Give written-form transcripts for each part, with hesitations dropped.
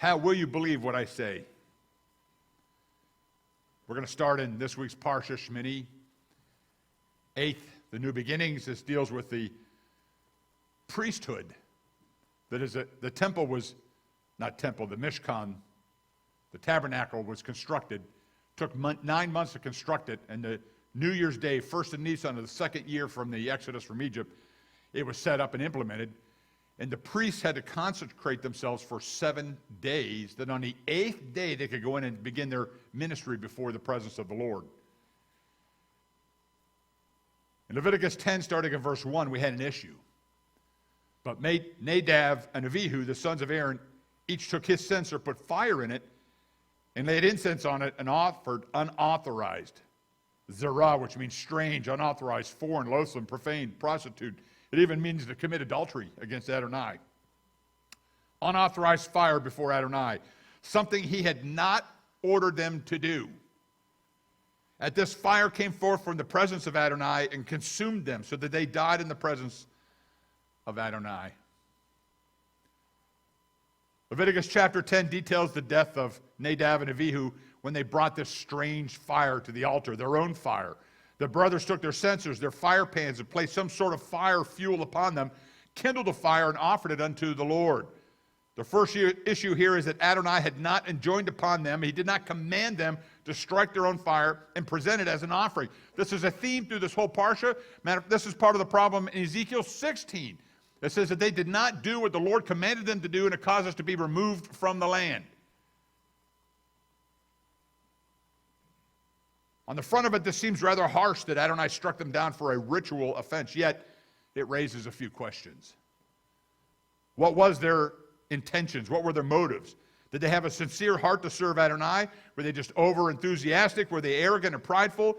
How will you believe what I say? We're going to start in this week's Parsha Shmini. 8th, the new beginnings. This deals with the priesthood. That is, the temple was, not temple, the Mishkan, the tabernacle was constructed. Took 9 months to construct it, and the New Year's Day, first in Nisan of the second year from the Exodus from Egypt, it was set up and implemented. And the priests had to consecrate themselves for 7 days, that on the 8th day they could go in and begin their ministry before the presence of the Lord. In Leviticus 10, starting in verse 1, we had an issue. But Nadab and Abihu, the sons of Aaron, each took his censer, put fire in it, and laid incense on it, and offered unauthorized zerah, which means strange, unauthorized, foreign, loathsome, profane, prostitute. It even means to commit adultery against Adonai. Unauthorized fire before Adonai, something he had not ordered them to do. At this, fire came forth from the presence of Adonai and consumed them, so that they died in the presence of Adonai. Leviticus chapter 10 details the death of Nadab and Abihu when they brought this strange fire to the altar, their own fire. The brothers took their censers, their fire pans, and placed some sort of fire fuel upon them, kindled a fire, and offered it unto the Lord. The first issue here is that Adonai had not enjoined upon them. He did not command them to strike their own fire and present it as an offering. This is a theme through this whole parsha. This is part of the problem in Ezekiel 16. It says that they did not do what the Lord commanded them to do, and it caused us to be removed from the land. On the front of it, this seems rather harsh that Adonai struck them down for a ritual offense, yet it raises a few questions. What was their intentions? What were their motives? Did they have a sincere heart to serve Adonai? Were they just over-enthusiastic? Were they arrogant and prideful?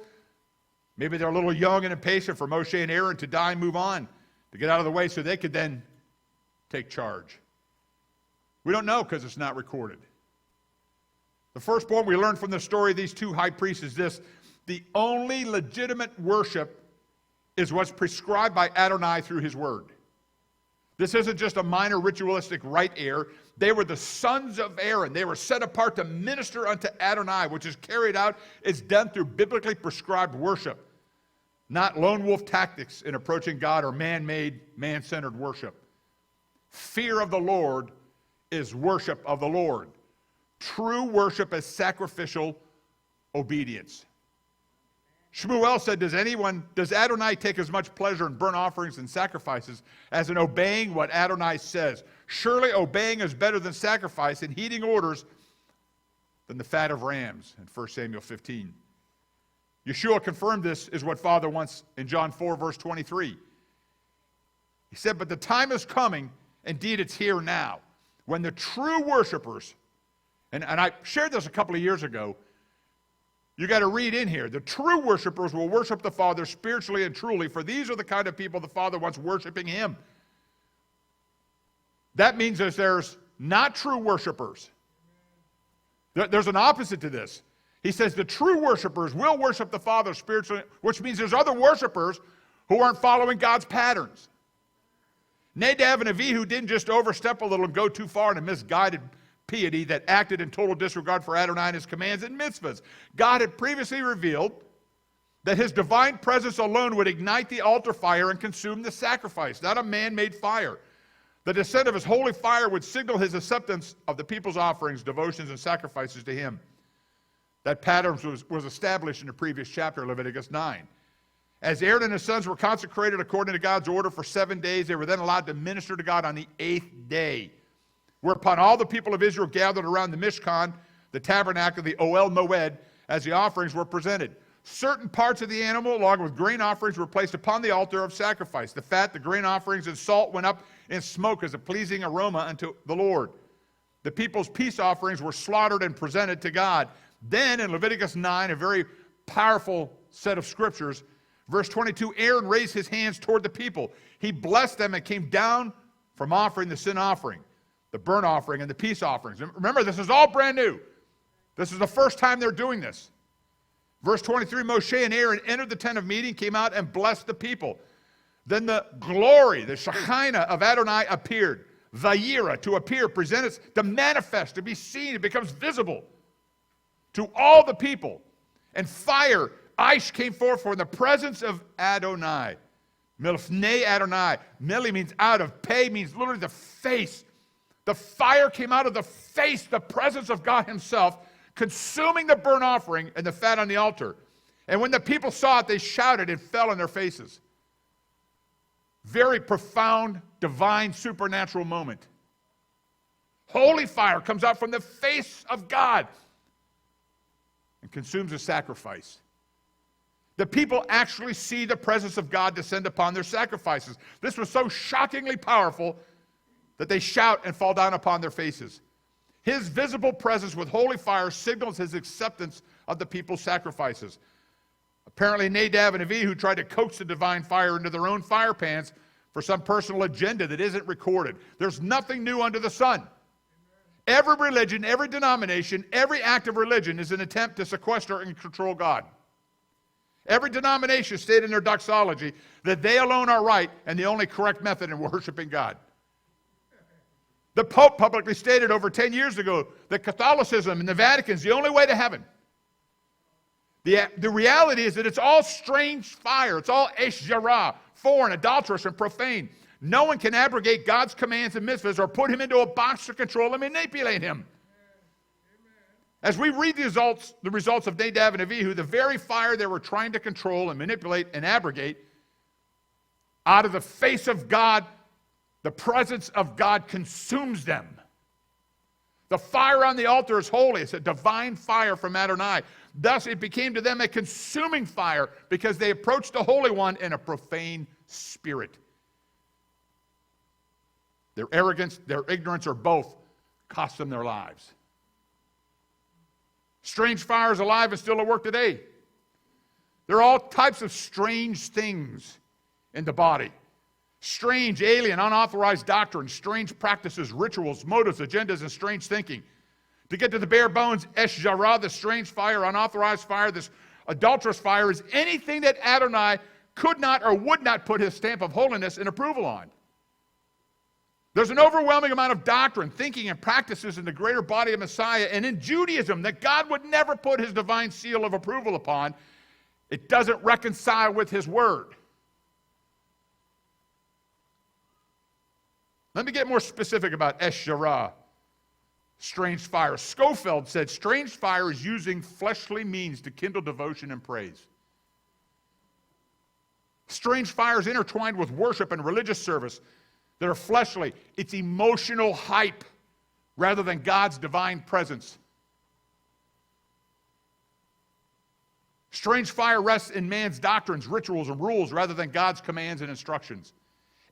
Maybe they're a little young and impatient for Moshe and Aaron to die and move on, to get out of the way so they could then take charge. We don't know because it's not recorded. The first point we learn from the story of these two high priests is this: the only legitimate worship is what's prescribed by Adonai through his word. This isn't just a minor ritualistic rite here. They were the sons of Aaron. They were set apart to minister unto Adonai, which is carried out, is done through biblically prescribed worship, not lone wolf tactics in approaching God or man-made, man-centered worship. Fear of the Lord is worship of the Lord. True worship is sacrificial obedience. Shmuel said, does Adonai take as much pleasure in burnt offerings and sacrifices as in obeying what Adonai says? Surely obeying is better than sacrifice, and heeding orders than the fat of rams, in 1 Samuel 15. Yeshua confirmed this is what Father wants in John 4, verse 23. He said, but the time is coming, indeed it's here now, when the true worshipers, and I shared this a couple of years ago, you got to read in here, the true worshipers will worship the Father spiritually and truly, for these are the kind of people the Father wants worshiping him. That means that there's not true worshipers. There's an opposite to this. He says the true worshipers will worship the Father spiritually, which means there's other worshipers who aren't following God's patterns. Nadab and Abihu didn't just overstep a little and go too far in a misguided piety that acted in total disregard for Adonai and his commands and mitzvahs. God had previously revealed that his divine presence alone would ignite the altar fire and consume the sacrifice, not a man-made fire. The descent of his holy fire would signal his acceptance of the people's offerings, devotions, and sacrifices to him. That pattern was established in the previous chapter, Leviticus 9. As Aaron and his sons were consecrated according to God's order for 7 days, they were then allowed to minister to God on the 8th day. Whereupon all the people of Israel gathered around the Mishkan, the tabernacle, the Oel Moed, as the offerings were presented. Certain parts of the animal, along with grain offerings, were placed upon the altar of sacrifice. The fat, the grain offerings, and salt went up in smoke as a pleasing aroma unto the Lord. The people's peace offerings were slaughtered and presented to God. Then in Leviticus 9, a very powerful set of scriptures, verse 22, Aaron raised his hands toward the people. He blessed them and came down from offering the sin offering, the burnt offering, and the peace offerings. And remember, this is all brand new. This is the first time they're doing this. Verse 23, Moshe and Aaron entered the tent of meeting, came out, and blessed the people. Then the glory, the Shekinah of Adonai appeared. vayira, to appear, present it, to manifest, to be seen. It becomes visible to all the people. And fire, Aish, came forth from the presence of Adonai. Milfnei Adonai. Mili means out of, pei means literally the face. The fire came out of the face, the presence of God himself, consuming the burnt offering and the fat on the altar. And when the people saw it, they shouted and fell on their faces. Very profound, divine, supernatural moment. Holy fire comes out from the face of God and consumes the sacrifice. The people actually see the presence of God descend upon their sacrifices. This was so shockingly powerful that they shout and fall down upon their faces. His visible presence with holy fire signals his acceptance of the people's sacrifices. Apparently Nadab and Abihu tried to coax the divine fire into their own fire pans for some personal agenda that isn't recorded. There's nothing new under the sun. Every religion, every denomination, every act of religion is an attempt to sequester and control God. Every denomination stated in their doxology that they alone are right and the only correct method in worshiping God. The Pope publicly stated over 10 years ago that Catholicism and the Vatican is the only way to heaven. The reality is that it's all strange fire. It's all esh jarah, foreign, adulterous, and profane. No one can abrogate God's commands and mitzvahs or put him into a box to control and manipulate him. As we read the results of Nadab and Abihu, the very fire they were trying to control and manipulate and abrogate, out of the face of God, the presence of God consumes them. The fire on the altar is holy. It's a divine fire from Adonai. Thus it became to them a consuming fire because they approached the Holy One in a profane spirit. Their arrogance, their ignorance, or both cost them their lives. Strange fire is alive and still at work today. There are all types of strange things in the body. Strange, alien, unauthorized doctrines, strange practices, rituals, motives, agendas, and strange thinking. To get to the bare bones, esh jarah, the strange fire, unauthorized fire, this adulterous fire, is anything that Adonai could not or would not put his stamp of holiness and approval on. There's an overwhelming amount of doctrine, thinking, and practices in the greater body of Messiah and in Judaism that God would never put his divine seal of approval upon. It doesn't reconcile with his word. Let me get more specific about esh jarah, strange fire. Schofield said, strange fire is using fleshly means to kindle devotion and praise. Strange fire is intertwined with worship and religious service that are fleshly. It's emotional hype rather than God's divine presence. Strange fire rests in man's doctrines, rituals, and rules rather than God's commands and instructions.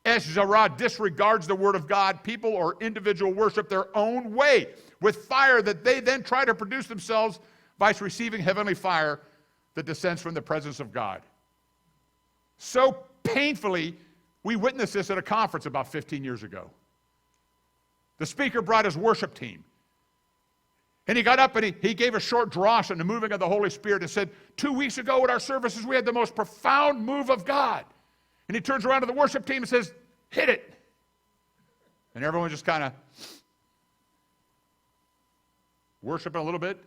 Esh jarah disregards the word of God. People or individual worship their own way with fire that they then try to produce themselves by receiving heavenly fire that descends from the presence of God. So painfully, we witnessed this at a conference about 15 years ago. The speaker brought his worship team. And he got up and he gave a short drosh on the moving of the Holy Spirit and said, 2 weeks ago at our services, we had the most profound move of God. And he turns around to the worship team and says, hit it. And everyone just kind of worshiping a little bit.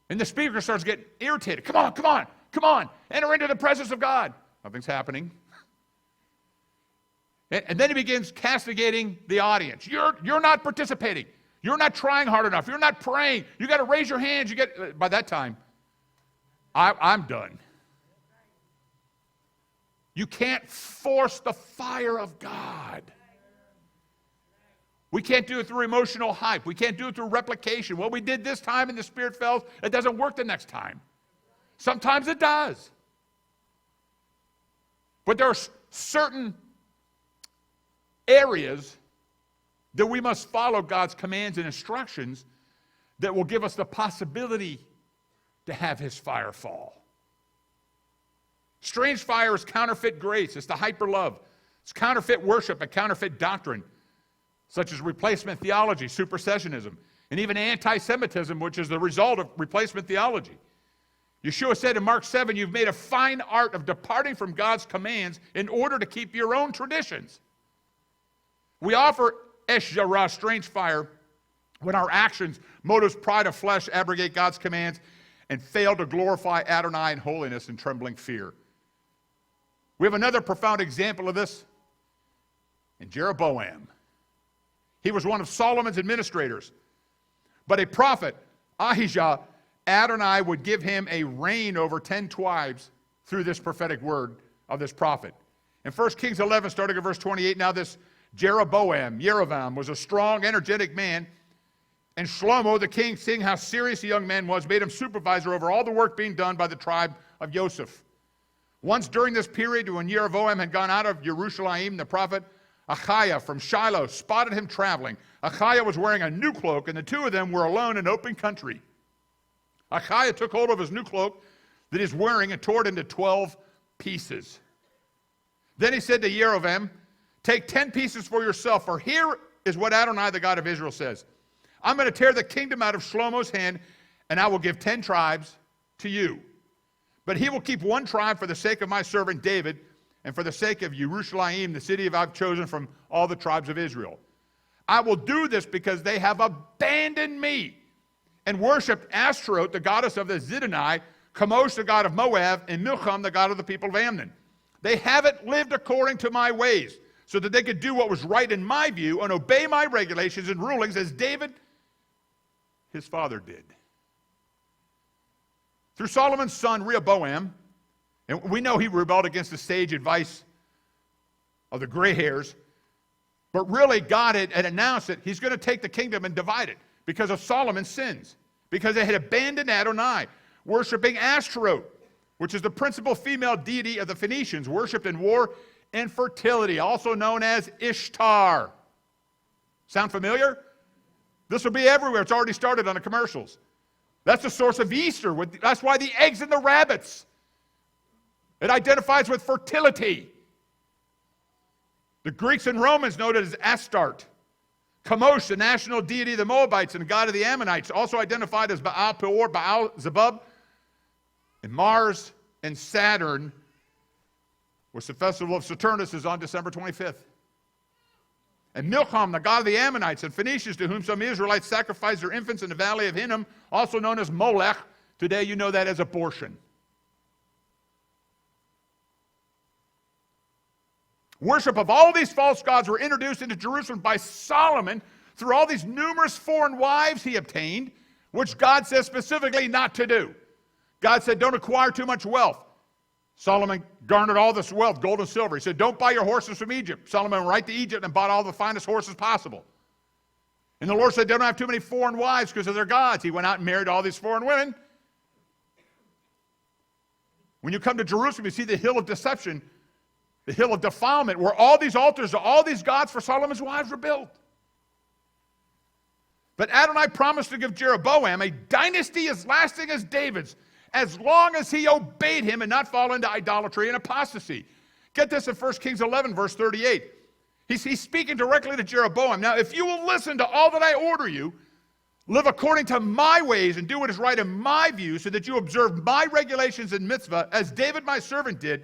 And the speaker starts getting irritated. Come on, come on, come on. Enter into the presence of God. Nothing's happening. And then he begins castigating the audience. You're not participating. You're not trying hard enough. You're not praying. You got to raise your hands. By that time, I'm done. You can't force the fire of God. We can't do it through emotional hype. We can't do it through replication. What we did this time and the Spirit fell, it doesn't work the next time. Sometimes it does. But there are certain areas that we must follow God's commands and instructions that will give us the possibility to have his fire fall. Strange fire is counterfeit grace. It's the hyper love. It's counterfeit worship and counterfeit doctrine, such as replacement theology, supersessionism, and even anti-Semitism, which is the result of replacement theology. Yeshua said in Mark 7, you've made a fine art of departing from God's commands in order to keep your own traditions. We offer Eshjarah, strange fire, when our actions, motives, pride of flesh abrogate God's commands and fail to glorify Adonai in holiness and trembling fear. We have another profound example of this in Jeroboam. He was one of Solomon's administrators. But a prophet, Ahijah, Adonai would give him a reign over 10 tribes through this prophetic word of this prophet. In 1 Kings 11, starting at verse 28, now this Yerovam, was a strong, energetic man. And Shlomo, the king, seeing how serious the young man was, made him supervisor over all the work being done by the tribe of Joseph. Once during this period, when Jeroboam had gone out of Jerusalem, the prophet Achiah from Shiloh spotted him traveling. Achiah was wearing a new cloak, and the two of them were alone in open country. Achiah took hold of his new cloak that he's wearing and tore it into 12 pieces. Then he said to Jeroboam, take 10 pieces for yourself, for here is what Adonai, the God of Israel, says. I'm going to tear the kingdom out of Shlomo's hand, and I will give 10 tribes to you. But he will keep one tribe for the sake of my servant David, and for the sake of Jerusalem, the city I've chosen from all the tribes of Israel. I will do this because they have abandoned me and worshipped Ashtaroth, the goddess of the Zidonai, Chemosh, the god of Moab, and Milcom, the god of the people of Ammon. They haven't lived according to my ways, so that they could do what was right in my view and obey my regulations and rulings as David, his father, did. Through Solomon's son, Rehoboam, and we know he rebelled against the sage advice of the gray hairs, but really God had announced that he's going to take the kingdom and divide it because of Solomon's sins, because they had abandoned Adonai, worshiping Ashtaroth, which is the principal female deity of the Phoenicians, worshipped in war and fertility, also known as Ishtar. Sound familiar? This will be everywhere. It's already started on the commercials. That's the source of Easter. That's why the eggs and the rabbits. It identifies with fertility. The Greeks and Romans noted as Astarte. Chemosh, the national deity of the Moabites and god of the Ammonites, also identified as Baal Peor, Baal Zebub. And Mars and Saturn, which the festival of Saturnus is on December 25th. And Milcom, the god of the Ammonites, and Phoenicians, to whom some Israelites sacrificed their infants in the valley of Hinnom, also known as Molech. Today you know that as abortion. Worship of all these false gods were introduced into Jerusalem by Solomon through all these numerous foreign wives he obtained, which God says specifically not to do. God said, don't acquire too much wealth. Solomon garnered all this wealth, gold and silver. He said, don't buy your horses from Egypt. Solomon went right to Egypt and bought all the finest horses possible. And the Lord said, don't have too many foreign wives because of their gods. He went out and married all these foreign women. When you come to Jerusalem, you see the hill of deception, the hill of defilement, where all these altars to all these gods for Solomon's wives were built. But Adonai promised to give Jeroboam a dynasty as lasting as David's, as long as he obeyed him and not fall into idolatry and apostasy. Get this in 1 Kings 11, verse 38. He's speaking directly to Jeroboam. Now, if you will listen to all that I order you, live according to my ways and do what is right in my view, so that you observe my regulations and mitzvah, as David my servant did,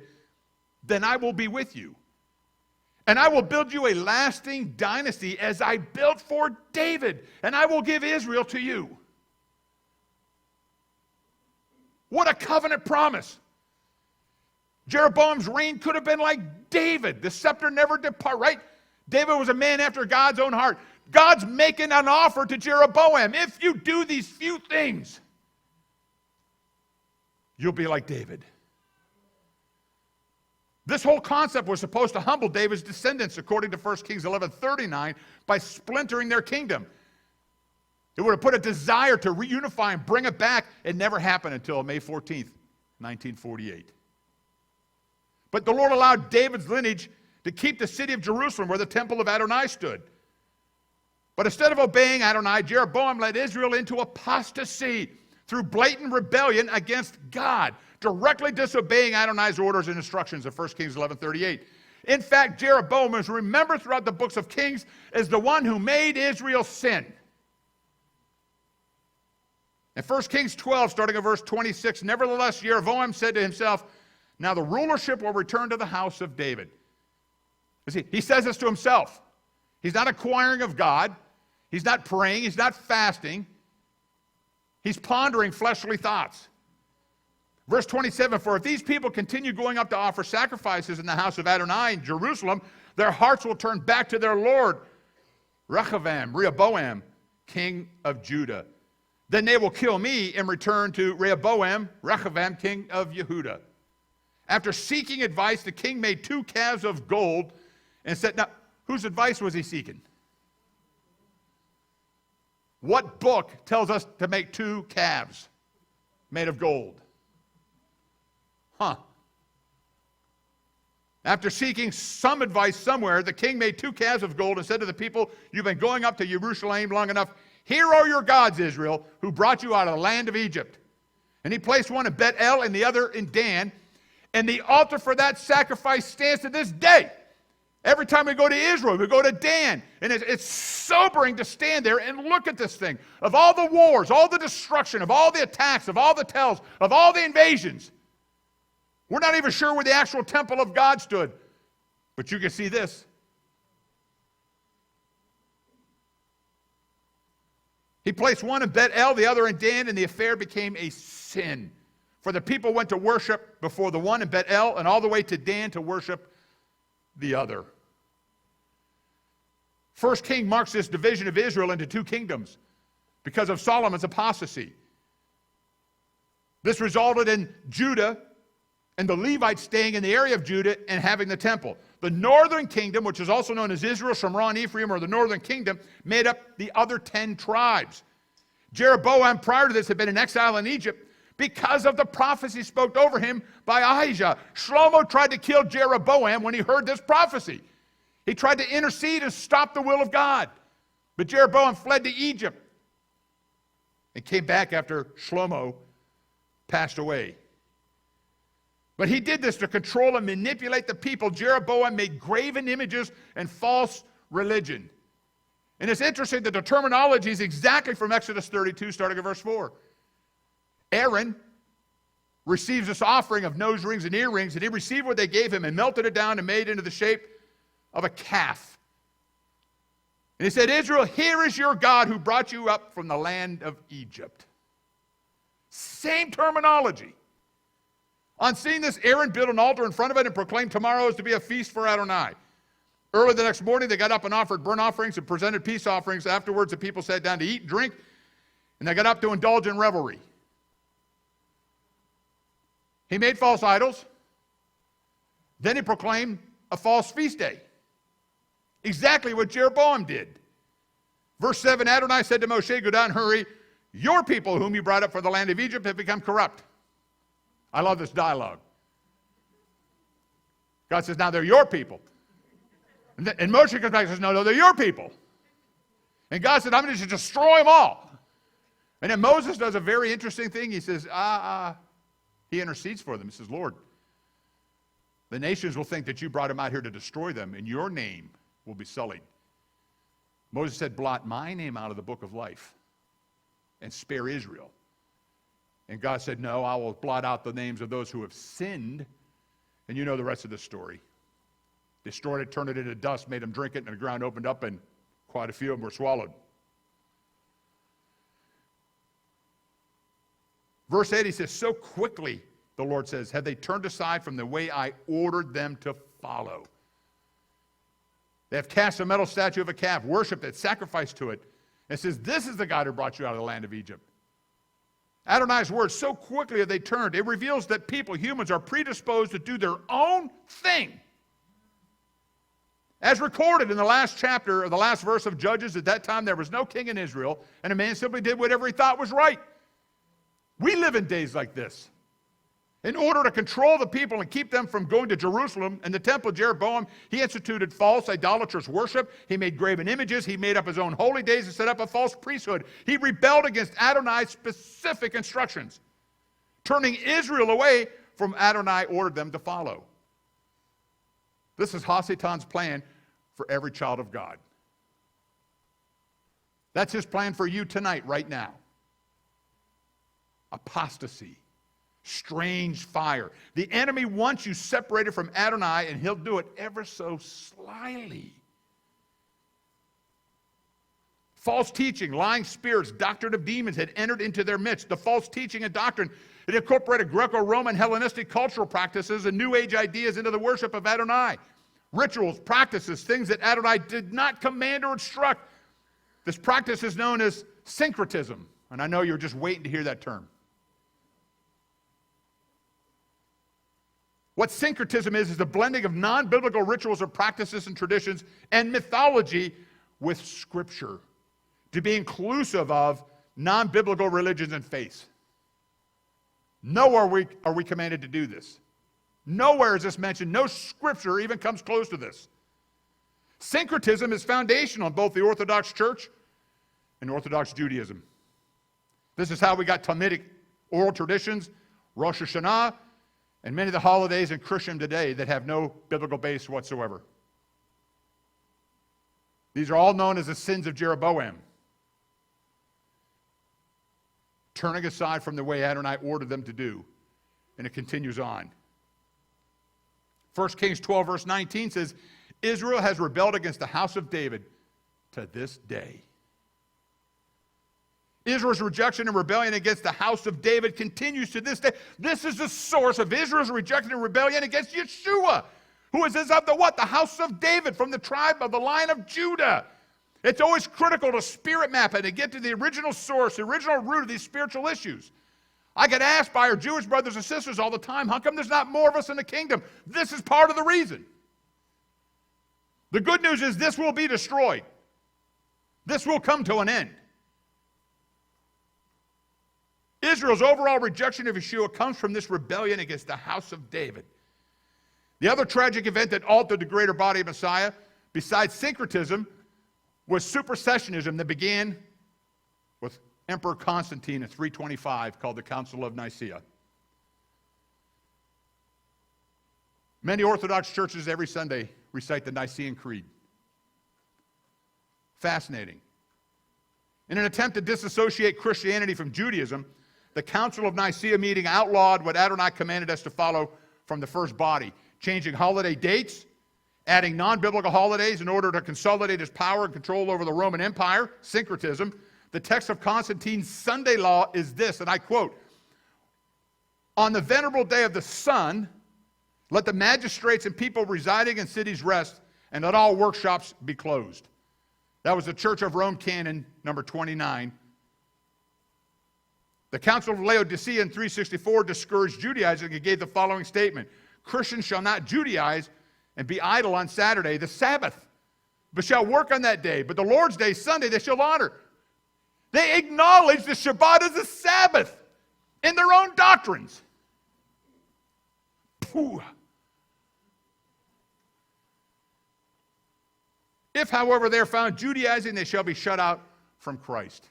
then I will be with you. And I will build you a lasting dynasty as I built for David, and I will give Israel to you. What a covenant promise. Jeroboam's reign could have been like David. The scepter never depart, right? David was a man after God's own heart. God's making an offer to Jeroboam. If you do these few things, you'll be like David. This whole concept was supposed to humble David's descendants, according to 1 Kings 11:39, by splintering their kingdom. It would have put a desire to reunify and bring it back. It never happened until May 14th, 1948. But the Lord allowed David's lineage to keep the city of Jerusalem where the temple of Adonai stood. But instead of obeying Adonai, Jeroboam led Israel into apostasy through blatant rebellion against God, directly disobeying Adonai's orders and instructions of 1 Kings 11:38. In fact, Jeroboam is remembered throughout the books of Kings as the one who made Israel sin. In 1 Kings 12, starting at verse 26, nevertheless, Jeroboam said to himself, now the rulership will return to the house of David. You see, he says this to himself. He's not inquiring of God. He's not praying. He's not fasting. He's pondering fleshly thoughts. Verse 27, for if these people continue going up to offer sacrifices in the house of Adonai in Jerusalem, their hearts will turn back to their Lord, Rehoboam, king of Judah. Then they will kill me and return to Rehoboam, king of Yehudah. After seeking advice, the king made 2 calves of gold and said, now, whose advice was he seeking? What book tells us to make 2 calves made of gold? After seeking some advice somewhere, the king made 2 calves of gold and said to the people, you've been going up to Jerusalem long enough. Here are your gods, Israel, who brought you out of the land of Egypt. And he placed one in Bet-El and the other in Dan. And the altar for that sacrifice stands to this day. Every time we go to Israel, we go to Dan. And it's sobering to stand there and look at this thing. Of all the wars, all the destruction, of all the attacks, of all the tells, of all the invasions. We're not even sure where the actual temple of God stood. But you can see this. He placed one in Bet-El, the other in Dan, and the affair became a sin. For the people went to worship before the one in Bet-El and all the way to Dan to worship the other. First King marks this division of Israel into 2 kingdoms because of Solomon's apostasy. This resulted in Judah and the Levites staying in the area of Judah and having the temple. The northern kingdom, which is also known as Israel, Shimron, Ephraim, or the northern kingdom, made up the other 10 tribes. Jeroboam, prior to this, had been in exile in Egypt because of the prophecy spoke over him by Ahijah. Shlomo tried to kill Jeroboam when he heard this prophecy. He tried to intercede and stop the will of God. But Jeroboam fled to Egypt and came back after Shlomo passed away. But he did this to control and manipulate the people. Jeroboam made graven images and false religion. And it's interesting that the terminology is exactly from Exodus 32, starting at verse 4. Aaron receives this offering of nose rings and earrings, and he received what they gave him and melted it down and made it into the shape of a calf. And he said, Israel, here is your God who brought you up from the land of Egypt. Same terminology. On seeing this, Aaron built an altar in front of it and proclaimed tomorrow is to be a feast for Adonai. Early the next morning, they got up and offered burnt offerings and presented peace offerings. Afterwards, the people sat down to eat and drink, and they got up to indulge in revelry. He made false idols. Then he proclaimed a false feast day. Exactly what Jeroboam did. Verse 7, Adonai said to Moshe, go down, hurry. Your people whom you brought up from the land of Egypt have become corrupt. I love this dialogue. God says, now they're your people. And Moshe comes back and says, no, they're your people. And God said, I'm going to destroy them all. And then Moses does a very interesting thing. He says, he intercedes for them. He says, Lord, the nations will think that you brought them out here to destroy them, and your name will be sullied. Moses said, blot my name out of the book of life and spare Israel. And God said, no, I will blot out the names of those who have sinned. And you know the rest of the story. Destroyed it, turned it into dust, made them drink it, and the ground opened up, and quite a few of them were swallowed. Verse 8, he says, so quickly, the Lord says, have they turned aside from the way I ordered them to follow. They have cast a metal statue of a calf, worshipped it, sacrificed to it, and says, this is the God who brought you out of the land of Egypt. Adonai's words, so quickly have they turned. It reveals that people, humans, are predisposed to do their own thing. As recorded in the last chapter, or the last verse of Judges, at that time there was no king in Israel, and a man simply did whatever he thought was right. We live in days like this. In order to control the people and keep them from going to Jerusalem and the temple of Jeroboam, he instituted false idolatrous worship. He made graven images. He made up his own holy days and set up a false priesthood. He rebelled against Adonai's specific instructions, turning Israel away from Adonai ordered them to follow. This is Hasatan's plan for every child of God. That's his plan for you tonight, right now. Apostasy. Strange fire. The enemy wants you separated from Adonai, and he'll do it ever so slyly. False teaching, lying spirits, doctrine of demons had entered into their midst. The false teaching and doctrine, it incorporated Greco-Roman Hellenistic cultural practices and New Age ideas into the worship of Adonai. Rituals, practices, things that Adonai did not command or instruct. This practice is known as syncretism. And I know you're just waiting to hear that term. What syncretism is the blending of non-biblical rituals or practices and traditions and mythology with Scripture to be inclusive of non-biblical religions and faiths. Nowhere are we commanded to do this. Nowhere is this mentioned. No Scripture even comes close to this. Syncretism is foundational in both the Orthodox Church and Orthodox Judaism. This is how we got Talmudic oral traditions, Rosh Hashanah, and many of the holidays in Christendom today that have no biblical base whatsoever. These are all known as the sins of Jeroboam. Turning aside from the way Adonai ordered them to do. And it continues on. 1 Kings 12 verse 19 says, Israel has rebelled against the house of David to this day. Israel's rejection and rebellion against the house of David continues to this day. This is the source of Israel's rejection and rebellion against Yeshua, who is of the what? The house of David, from the tribe of the line of Judah. It's always critical to spirit map it and get to the original source, the original root of these spiritual issues. I get asked by our Jewish brothers and sisters all the time, how come there's not more of us in the kingdom? This is part of the reason. The good news is this will be destroyed. This will come to an end. Israel's overall rejection of Yeshua comes from this rebellion against the house of David. The other tragic event that altered the greater body of Messiah, besides syncretism, was supersessionism that began with Emperor Constantine in 325, called the Council of Nicaea. Many Orthodox churches every Sunday recite the Nicene Creed. Fascinating. In an attempt to disassociate Christianity from Judaism, the Council of Nicaea meeting outlawed what Adonai commanded us to follow from the first body, changing holiday dates, adding non-biblical holidays in order to consolidate his power and control over the Roman Empire, syncretism. The text of Constantine's Sunday law is this, and I quote, "On the venerable day of the sun, let the magistrates and people residing in cities rest, and let all workshops be closed." That was the Church of Rome Canon, number 29. The Council of Laodicea in 364 discouraged Judaizing and gave the following statement: Christians shall not Judaize and be idle on Saturday, the Sabbath, but shall work on that day. But the Lord's day, Sunday, they shall honor. They acknowledge the Shabbat is the Sabbath in their own doctrines. Pooh. If, however, they are found Judaizing, they shall be shut out from Christ.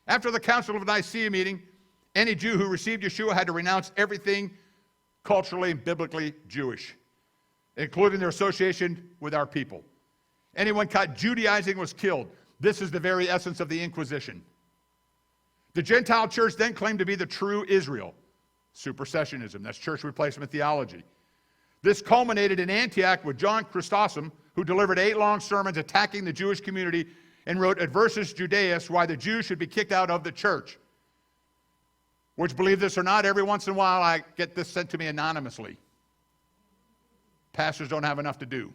After the Council of Nicaea meeting, any Jew who received Yeshua had to renounce everything culturally and biblically Jewish, including their association with our people. Anyone caught Judaizing was killed. This is the very essence of the Inquisition. The Gentile church then claimed to be the true Israel. Supersessionism, that's church replacement theology. This culminated in Antioch with John Chrysostom, who delivered 8 long sermons attacking the Jewish community and wrote Adversus Judaeus, why the Jews should be kicked out of the church. Which, believe this or not, every once in a while I get this sent to me anonymously. Pastors don't have enough to do.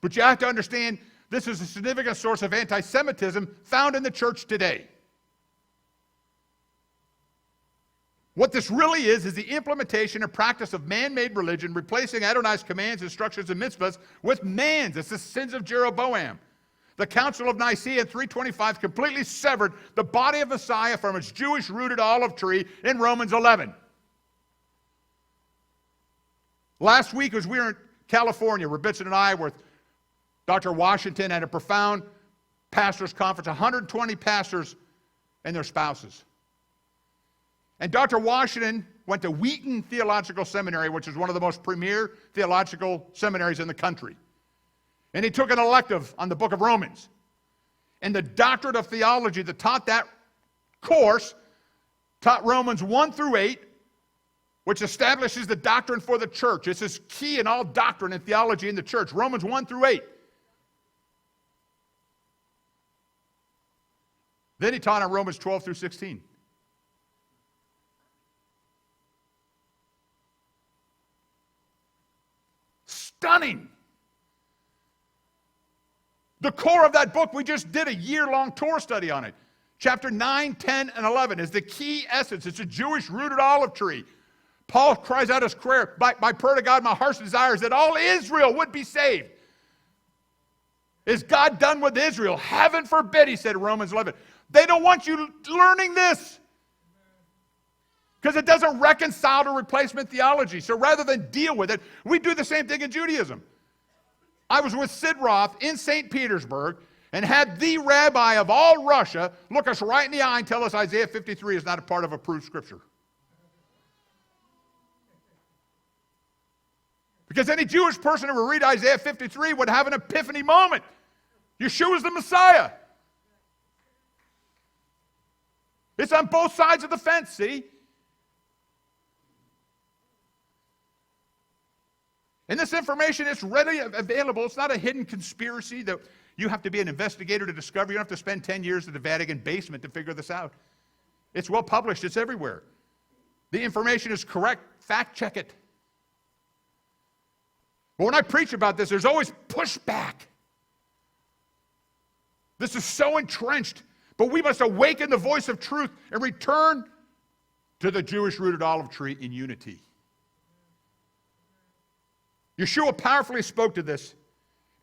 But you have to understand, this is a significant source of anti-Semitism found in the church today. What this really is the implementation and practice of man-made religion, replacing Adonai's commands, instructions, and mitzvahs with man's. It's the sins of Jeroboam. The Council of Nicaea in 325 completely severed the body of Messiah from its Jewish-rooted olive tree in Romans 11. Last week, as we were in California, Rebitson and I were with Dr. Washington at a profound pastors' conference, 120 pastors and their spouses. And Dr. Washington went to Wheaton Theological Seminary, which is one of the most premier theological seminaries in the country. And he took an elective on the book of Romans. And the doctorate of theology that taught that course taught Romans 1 through 8, which establishes the doctrine for the church. This is key in all doctrine and theology in the church. Romans 1 through 8. Then he taught on Romans 12 through 16. Stunning. The core of that book, we just did a year-long tour study on it. Chapter 9, 10, and 11 is the key essence. It's a Jewish-rooted olive tree. Paul cries out his prayer, by prayer to God, my heart's desire is that all Israel would be saved. Is God done with Israel? Heaven forbid, he said in Romans 11. They don't want you learning this because it doesn't reconcile to replacement theology. So rather than deal with it, we do the same thing in Judaism. I was with Sid Roth in St. Petersburg and had the rabbi of all Russia look us right in the eye and tell us Isaiah 53 is not a part of approved scripture. Because any Jewish person who would read Isaiah 53 would have an epiphany moment. Yeshua's the Messiah. It's on both sides of the fence, see? And this information is readily available. It's not a hidden conspiracy that you have to be an investigator to discover. You don't have to spend 10 years in the Vatican basement to figure this out. It's well published. It's everywhere. The information is correct. Fact check it. But when I preach about this, there's always pushback. This is so entrenched. But we must awaken the voice of truth and return to the Jewish-rooted olive tree in unity. Yeshua powerfully spoke to this,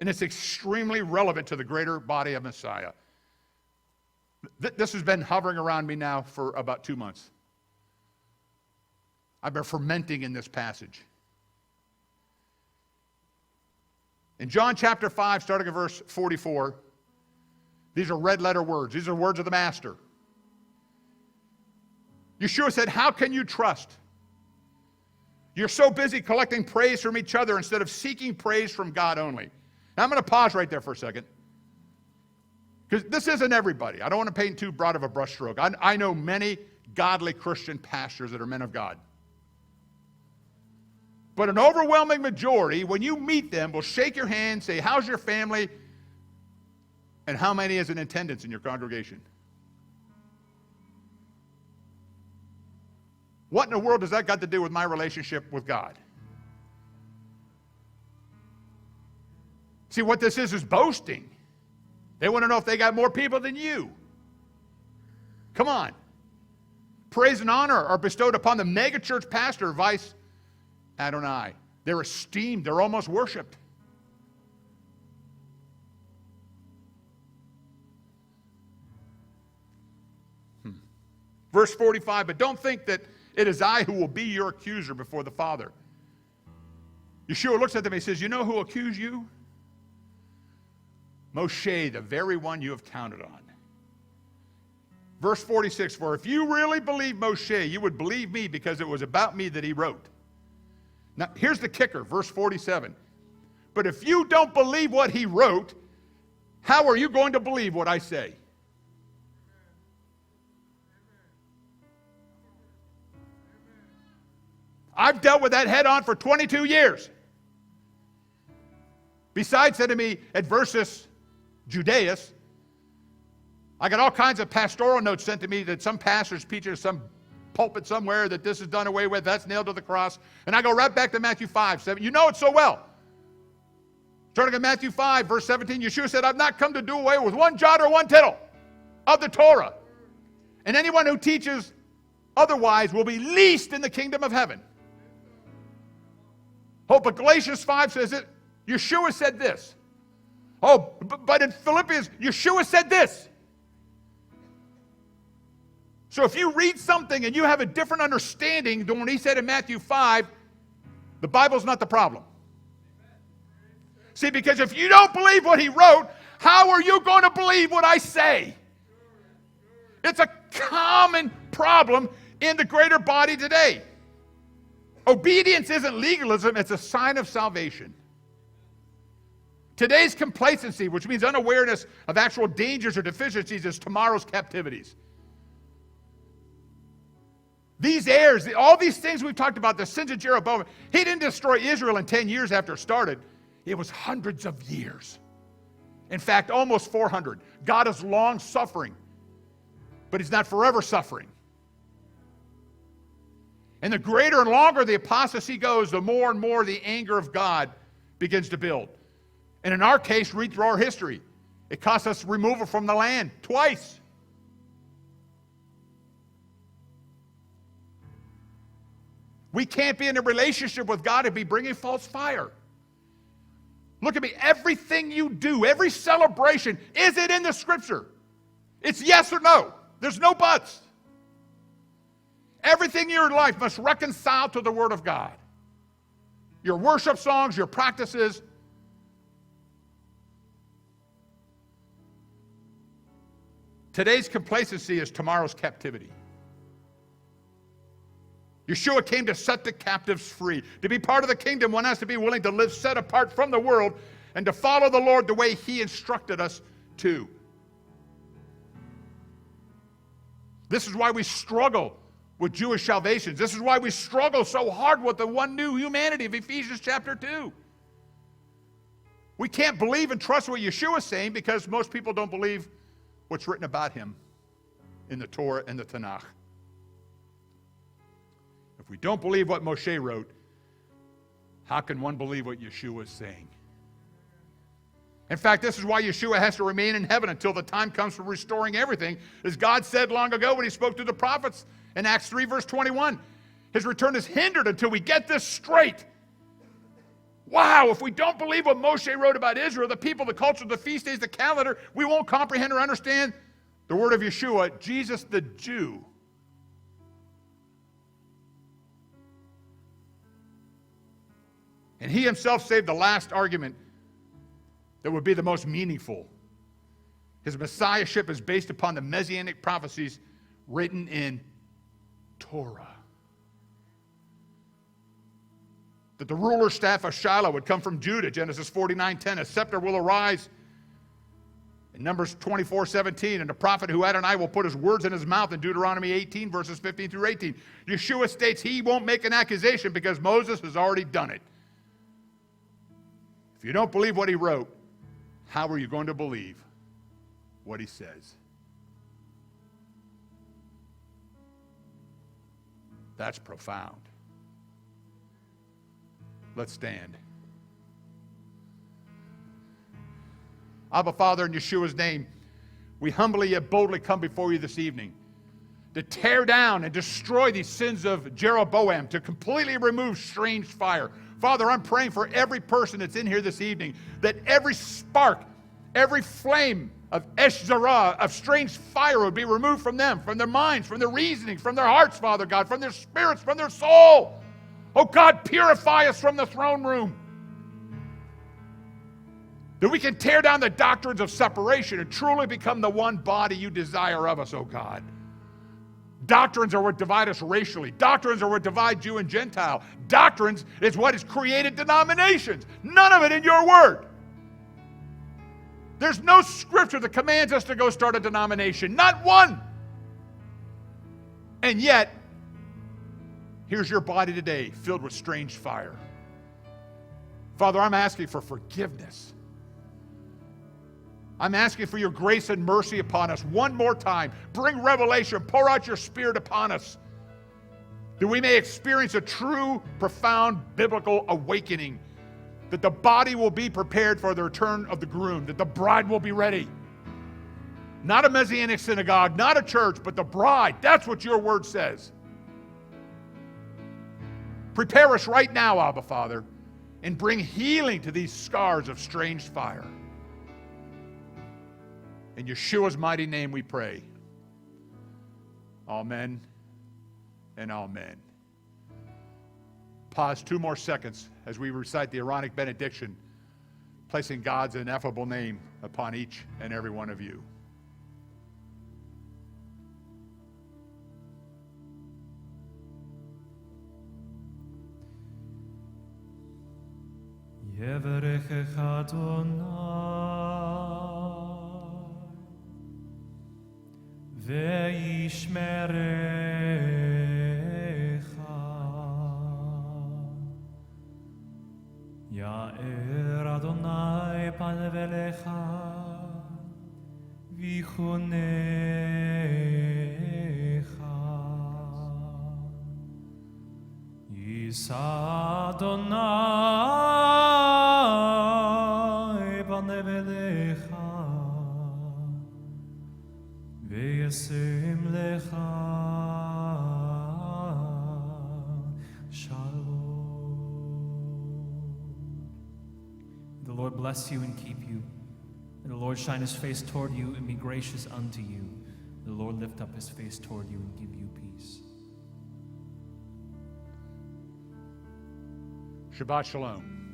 and it's extremely relevant to the greater body of Messiah. This has been hovering around me now for about 2 months. I've been fermenting in this passage. In John chapter 5, starting at verse 44, these are red letter words. These are words of the Master. Yeshua said, how can you trust? You're so busy collecting praise from each other instead of seeking praise from God only. Now I'm going to pause right there for a second. Because this isn't everybody. I don't want to paint too broad of a brushstroke. I know many godly Christian pastors that are men of God. But an overwhelming majority, when you meet them, will shake your hand, say, how's your family? And how many is in attendance in your congregation? What in the world does that got to do with my relationship with God? See, what this is boasting. They want to know if they got more people than you. Come on. Praise and honor are bestowed upon the megachurch pastor, vice Adonai. They're esteemed. They're almost worshipped. Verse 45, but don't think that it is I who will be your accuser before the Father. Yeshua looks at them and he says, you know who will accuse you? Moshe, the very one you have counted on. Verse 46, for if you really believe Moshe, you would believe me because it was about me that he wrote. Now, here's the kicker, verse 47. But if you don't believe what he wrote, how are you going to believe what I say? I've dealt with that head on for 22 years. Besides sending me Adversus Judaeus, I got all kinds of pastoral notes sent to me that some pastors preaching at some pulpit somewhere that this is done away with, that's nailed to the cross. And I go right back to Matthew 5, 7. You know it so well. Starting at Matthew 5, verse 17, Yeshua said, I've not come to do away with one jot or one tittle of the Torah. And anyone who teaches otherwise will be least in the kingdom of heaven. Oh, but Galatians 5 says it. Yeshua said this. Oh, but in Philippians, Yeshua said this. So if you read something and you have a different understanding than what he said in Matthew 5, the Bible's not the problem. See, because if you don't believe what he wrote, how are you going to believe what I say? It's a common problem in the greater body today. Obedience isn't legalism, it's a sign of salvation. Today's complacency, which means unawareness of actual dangers or deficiencies, is tomorrow's captivities. These errors, all these things we've talked about, the sins of Jeroboam, he didn't destroy Israel in 10 years after it started. It was hundreds of years. In fact, almost 400. God is long suffering. but he's not forever suffering. And the greater and longer the apostasy goes, the more and more the anger of God begins to build. And in our case, read through our history. It cost us removal from the land twice. We can't be in a relationship with God and be bringing false fire. Look at me. Everything you do, every celebration, is it in the Scripture? It's yes or no. There's no buts. Everything in your life must reconcile to the Word of God. Your worship songs, your practices. Today's complacency is tomorrow's captivity. Yeshua came to set the captives free. To be part of the kingdom, one has to be willing to live set apart from the world and to follow the Lord the way He instructed us to. This is why we struggle with Jewish salvations. This is why we struggle so hard with the one new humanity of Ephesians chapter 2. We can't believe and trust what Yeshua is saying because most people don't believe what's written about Him in the Torah and the Tanakh. If we don't believe what Moshe wrote, how can one believe what Yeshua is saying? In fact, this is why Yeshua has to remain in heaven until the time comes for restoring everything. As God said long ago when He spoke to the prophets in Acts 3 verse 21, His return is hindered until we get this straight. Wow, if we don't believe what Moshe wrote about Israel, the people, the culture, the feast days, the calendar, we won't comprehend or understand the word of Yeshua, Jesus the Jew. And He Himself saved the last argument that would be the most meaningful. His messiahship is based upon the messianic prophecies written in Torah. That the ruler's staff of Shiloh would come from Judah, Genesis 49:10. A scepter will arise in Numbers 24:17. And the prophet who Adonai will put his words in his mouth in Deuteronomy 18, verses 15 through 18. Yeshua states he won't make an accusation because Moses has already done it. If you don't believe what he wrote, how are you going to believe what he says? That's profound. Let's stand. Abba, Father, in Yeshua's name, we humbly yet boldly come before you this evening to tear down and destroy these sins of Jeroboam, to completely remove strange fire. Father, I'm praying for every person that's in here this evening, that every spark, every flame of Eshzarah, of strange fire would be removed from them, from their minds, from their reasoning, from their hearts, Father God, from their spirits, from their soul. Oh God, purify us from the throne room. That we can tear down the doctrines of separation and truly become the one body you desire of us, oh God. Doctrines are what divide us racially. Doctrines are what divide Jew and Gentile. Doctrines is what has created denominations. None of it in your word. There's no scripture that commands us to go start a denomination. Not one. And yet, here's your body today filled with strange fire. Father, I'm asking for forgiveness. I'm asking for your grace and mercy upon us one more time. Bring revelation. Pour out your Spirit upon us that we may experience a true, profound biblical awakening, that the body will be prepared for the return of the groom, that the bride will be ready. Not a Messianic synagogue, not a church, but the bride. That's what your word says. Prepare us right now, Abba Father, and bring healing to these scars of strange fire. In Yeshua's mighty name we pray. Amen and amen. Pause 2 more seconds as we recite the Aaronic benediction, placing God's ineffable name upon each and every one of you. Yevarechecha Adonai ve'yishmerecha Ya'er Adonai panev elecha v'chunecha Yisa Adonai banevelecha veyasim lecha shalom. The Lord bless you and keep you. And the Lord shine his face toward you and be gracious unto you. The Lord lift up his face toward you and give you peace. Shabbat shalom.